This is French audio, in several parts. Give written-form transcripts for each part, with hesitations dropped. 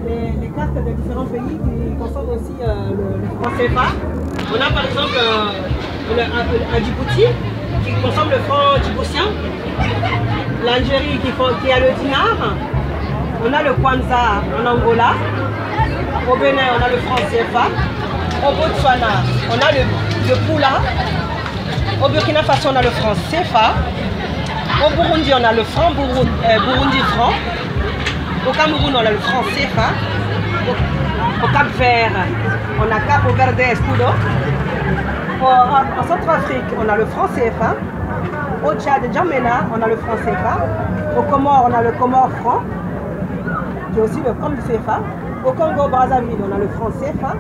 les cartes de différents pays qui consomment aussi le franc CFA. On a par exemple à Djibouti qui consomme le franc djiboutien, l'Algérie qui a le dinar, on a le kwanza en Angola, au Bénin on a le franc CFA, au Botswana on a le poula, au Burkina Faso on a le franc CFA, au Burundi on a le franc Burundi franc, au Cameroun on a le franc CFA, au Cap Vert on a Capo Verde Escudo, en Centrafrique on a le franc CFA, au Tchad Djamena on a le franc CFA, au Comores on a le Comore franc, qui est aussi le franc du CFA, au Congo Brazzaville on a le franc CFA,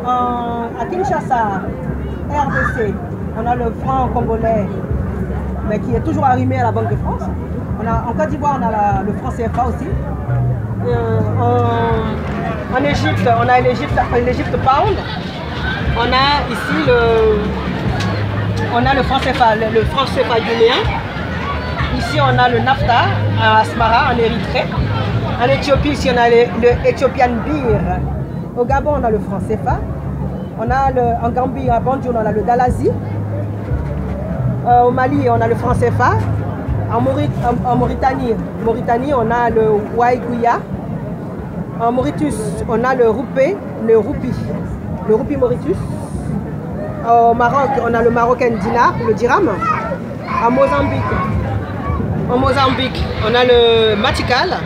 à Kinshasa, RDC, on a le franc congolais, mais qui est toujours arrimé à la Banque de France. En Côte d'Ivoire, on a le franc CFA aussi. En Égypte, on a l'Égypte Pound. On a ici le franc CFA, le franc CFA guinéen. Ici, on a le NAFTA à Asmara, en Érythrée. En Éthiopie, ici, on a le Ethiopian Beer. Au Gabon, on a le franc CFA. En Gambie, à Banjul, on a le Dalazi. Au Mali, on a le franc CFA. En Mauritanie, on a le Waïgouya. En Mauritius, on a le roupie Mauritius. Au Maroc, on a le marocain dinar, le dirham. En Mozambique, on a le matikal.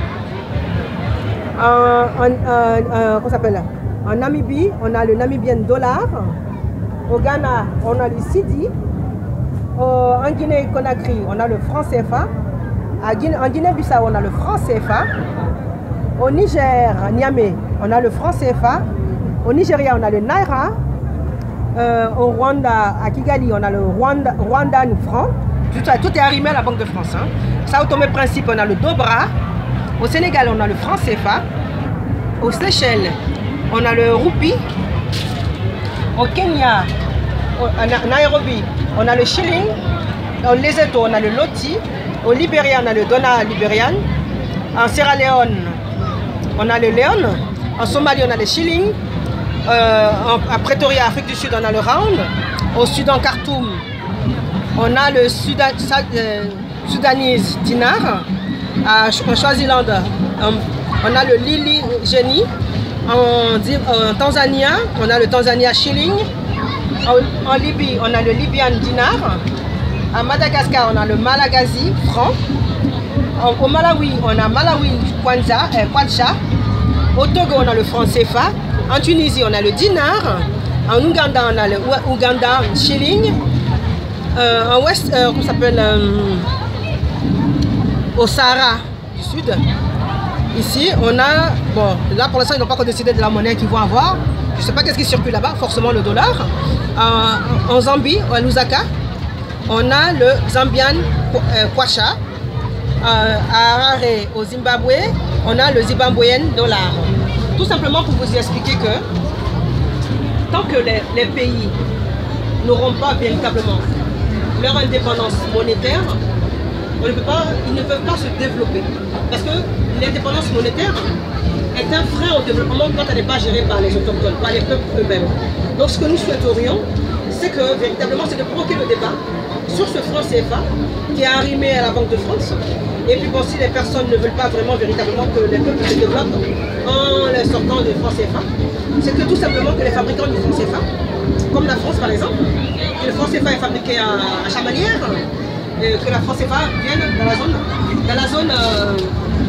Comment s'appelle? En Namibie, on a le Namibian dollar. Au Ghana, on a le Sidi. En Guinée-Conakry, on a le franc CFA. En Guinée-Bissau, on a le franc CFA. Au Niger, à Niamey, on a le franc CFA. Au Nigeria, on a le Naira. Au Rwanda, à Kigali, on a le Rwandan franc. Tout est arrimé à la Banque de France. Hein. Sao Tomé-Principe, on a le Dobra. Au Sénégal, on a le franc CFA. Aux Seychelles, on a le roupie. Au Kenya, à Nairobi, on a le shilling. Au Lesotho, on a le loti. Au Libéria, on a le dona libérian. En Sierra Leone, on a le leon. En Somalie, on a le shilling. À Pretoria, Afrique du Sud, on a le round. Au Soudan, Khartoum, on a le Sudanese dinar. En Swaziland, on a le Lili Geni. En Tanzanie, on a le Tanzania shilling. En Libye, on a le Libyan dinar. À Madagascar, on a le Malagasy franc. Au Malawi, on a Malawi kwacha. Au Togo, on a le franc CFA. En Tunisie, on a le dinar. En Ouganda, on a le Ouganda shilling. En Ouest, comment ça s'appelle, au Sahara du Sud. Ici, on a, bon, là pour l'instant, ils n'ont pas encore décidé de la monnaie qu'ils vont avoir. Je ne sais pas qu'est-ce qui circule là-bas, forcément le dollar. En Zambie, à Lusaka, on a le Zambian kwacha. À Harare, au Zimbabwe, on a le Zimbabwean dollar. Tout simplement pour vous expliquer que tant que les pays n'auront pas véritablement leur indépendance monétaire, ils ne peuvent pas se développer. Parce que l'indépendance monétaire est un frein au développement quand elle n'est pas gérée par les autochtones, par les peuples eux-mêmes. Donc ce que nous souhaiterions, c'est que véritablement c'est de provoquer le débat sur ce franc CFA qui est arrimé à la Banque de France. Et puis bon, si les personnes ne veulent pas vraiment véritablement que les peuples se développent en les sortant du franc CFA, c'est que tout simplement que les fabricants du franc CFA, comme la France par exemple, que le franc CFA est fabriqué à Chamalières, et que la franc CFA vienne dans la zone